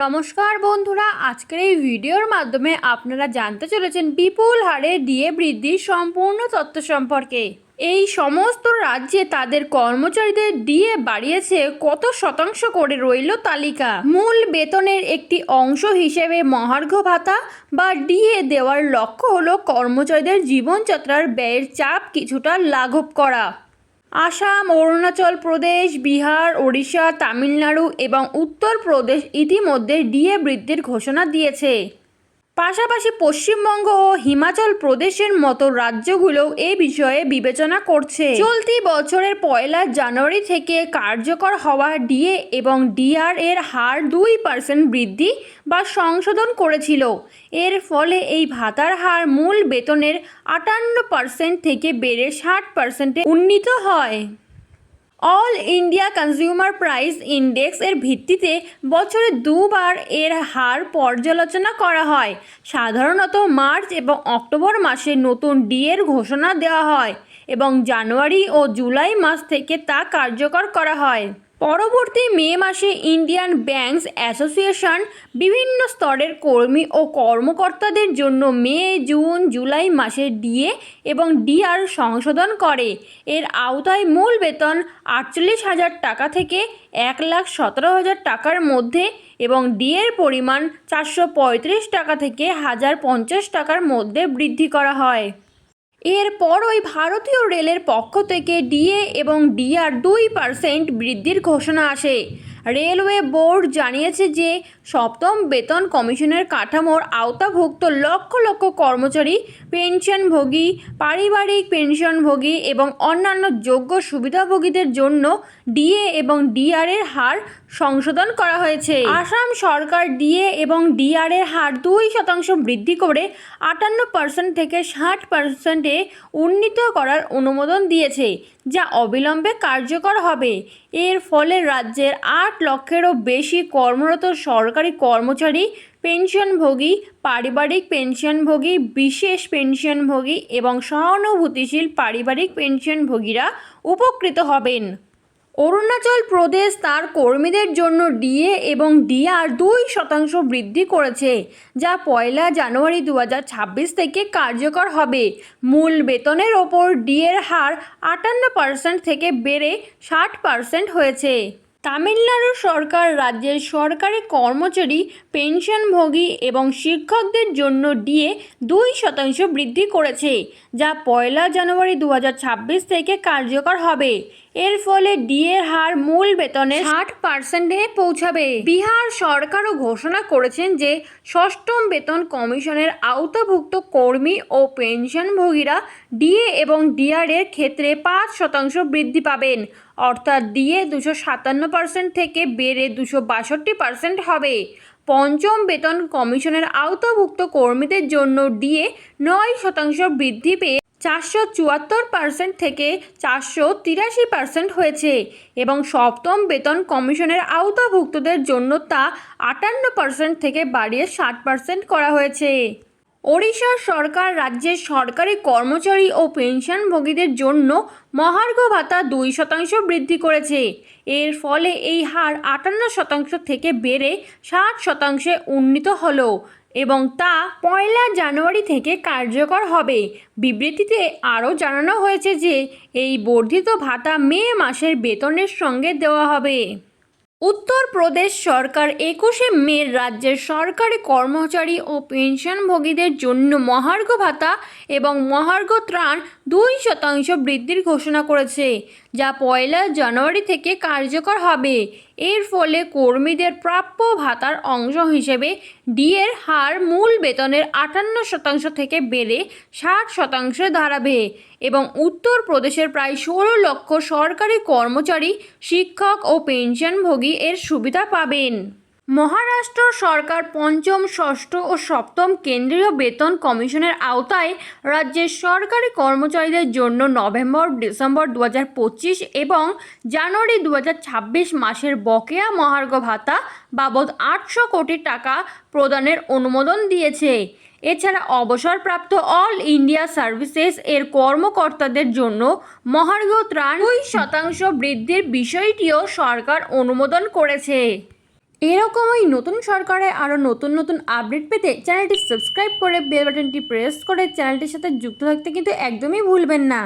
নমস্কার বন্ধুরা, আজকের এই ভিডিওর মাধ্যমে আপনারা জানতে চলেছেন বিপুল হারে ডিএ বৃদ্ধির সম্পূর্ণ তথ্য সম্পর্কে। এই সমস্ত রাজ্যে তাদের কর্মচারীদের ডিএ বাড়িয়েছে কত শতাংশ করে রইল তালিকা। মূল বেতনের একটি অংশ হিসেবে মহার্ঘ ভাতা বা ডিএ দেওয়ার লক্ষ্য হলো কর্মচারীদের জীবনযাত্রার ব্যয়ের চাপ কিছুটা লাঘব করা। আসাম, অরুণাচল প্রদেশ, বিহার, ওড়িশা, তামিলনাড়ু এবং উত্তরপ্রদেশ ইতিমধ্যে ডিএ বৃদ্ধির ঘোষণা দিয়েছে। পাশাপাশি পশ্চিমবঙ্গ ও হিমাচল প্রদেশের মতো রাজ্যগুলোও এ বিষয়ে বিবেচনা করছে। চলতি বছরের 1 জানুয়ারি থেকে কার্যকর হওয়া ডিএ এবং ডিআর এর হার 2% বৃদ্ধি বা সংশোধন করেছিল। এর ফলে এই ভাতার হার মূল বেতনের 58% থেকে বেড়ে 60%-এ উন্নীত হয়। All India consumer price index এর ভিত্তিতে বছরে দুবার এর হার পর্যালোচনা করা হয়। সাধারণত মার্চ এবং অক্টোবর মাসে নতুন ডিএর ঘোষণা দেওয়া হয় এবং জানুয়ারি ও জুলাই মাস থেকে তা কার্যকর করা হয়। পরবর্তী মে মাসে ইন্ডিয়ান ব্যাংকস অ্যাসোসিয়েশন বিভিন্ন স্তরের কর্মী ও কর্মকর্তাদের জন্য মে, জুন, জুলাই মাসে ডিএ এবং ডিআর সংশোধন করে। এর আওতায় মূল বেতন 48,000 টাকা থেকে 1,17,000 টাকার মধ্যে এবং ডিএর পরিমাণ 435 টাকা থেকে 1,050 টাকার মধ্যে বৃদ্ধি করা হয়। এরপরই ভারতীয় রেলের পক্ষ থেকে ডিএ এবং ডিআর 2% বৃদ্ধির ঘোষণা আসে। রেলওয়ে বোর্ড জানিয়েছে যে সপ্তম বেতন কমিশনের কাঠামোর আওতাভুক্ত লক্ষ লক্ষ কর্মচারী, পেনশনভোগী, পারিবারিক পেনশনভোগী এবং অন্যান্য যোগ্য সুবিধাভোগীদের জন্য ডিএ এবং ডিআর এর হার সংশোধন করা হয়েছে। আসাম সরকার ডিএ এবং ডিআর এর হার 2% বৃদ্ধি করে 58% থেকে 60%-এ উন্নীত করার অনুমোদন দিয়েছে, যা অবিলম্বে কার্যকর হবে। এর ফলে রাজ্যের 8 লক্ষেরও বেশি কর্মরত সরকারি কর্মচারী, পেনশনভোগী, পারিবারিক পেনশনভোগী, বিশেষ পেনশনভোগী এবং সহানুভূতিশীল পারিবারিক পেনশনভোগীরা উপকৃত হবেন। অরুণাচল প্রদেশ তার কর্মীদের জন্য ডিএ এবং ডিআর 2% বৃদ্ধি করেছে, যা 1 জানুয়ারি 2026 থেকে কার্যকর হবে। মূল বেতনের ওপর ডিএর হার 58% থেকে বেড়ে 60% হয়েছে। তামিলনাড়ু সরকার রাজ্যের সরকারি কর্মচারী, পেনশনভোগী এবং শিক্ষকদের জন্য ডিএ 2% বৃদ্ধি করেছে, যা 1 জানুয়ারি 2026 থেকে কার্যকর হবে। এর ফলে ডিএর হার মূল বেতনের 60%-এ পৌঁছাবে। বিহার সরকারও ঘোষণা করেছেন যে ষষ্ঠম বেতন কমিশনের আওতাভুক্ত কর্মী ও পেনশনভোগীরা ডিএ এবং ডিআর এর ক্ষেত্রে 5% বৃদ্ধি পাবেন, অর্থাৎ ডিএ 257% থেকে বেড়ে 262% হবে। পঞ্চম বেতন কমিশনের আওতাভুক্ত কর্মীদের জন্য ডিএ 9% বৃদ্ধি পেয়ে 474% থেকে 483% হয়েছে এবং সপ্তম বেতন কমিশনের আওতাভুক্তদের জন্য তা 58% থেকে বাড়িয়ে 60% করা হয়েছে। ওড়িশা সরকার রাজ্যের সরকারি কর্মচারী ও পেনশনভোগীদের জন্য মহার্ঘ ভাতা 2% বৃদ্ধি করেছে। এর ফলে এই হার 58% থেকে বেড়ে 60%-এ উন্নীত হলো এবং তা 1 জানুয়ারি থেকে কার্যকর হবে। বিবৃতিতে আরও জানানো হয়েছে যে এই বর্ধিত ভাতা মে মাসের বেতনের সঙ্গে দেওয়া হবে। উত্তরপ্রদেশ সরকার 21 মে রাজ্যের সরকারি কর্মচারী ও পেনশনভোগীদের জন্য মহার্ঘ ভাতা এবং মহার্ঘ ত্রাণ 2% বৃদ্ধির ঘোষণা করেছে, যা 1 জানুয়ারি থেকে কার্যকর হবে। এর ফলে কর্মীদের প্রাপ্য ভাতার অংশ হিসেবে ডিএর হার মূল বেতনের 58% থেকে বেড়ে 60%-এ দাঁড়াবে এবং উত্তরপ্রদেশের প্রায় 16 লক্ষ সরকারি কর্মচারী, শিক্ষক ও পেনশনভোগী এর সুবিধা পাবেন। মহারাষ্ট্র সরকার পঞ্চম, ষষ্ঠ ও সপ্তম কেন্দ্রীয় বেতন কমিশনের আওতায় রাজ্যের সরকারি কর্মচারীদের জন্য নভেম্বর-ডিসেম্বর 2025 এবং জানুয়ারি 2026 মাসের বকেয়া মহার্ঘ ভাতা বাবদ 800 কোটি টাকা প্রদানের অনুমোদন দিয়েছে। এছাড়া অবসরপ্রাপ্ত অল ইন্ডিয়া সার্ভিসেস এর কর্মকর্তাদের জন্য মহার্ঘ ত্রাণ 2% বৃদ্ধির বিষয়টিও সরকার অনুমোদন করেছে। এরকমই নতুন সরকারের আরও নতুন নতুন আপডেট পেতে চ্যানেলটি সাবস্ক্রাইব করে বেল বাটনটি প্রেস করে চ্যানেলটির সাথে যুক্ত থাকতে কিন্তু একদমই ভুলবেন না।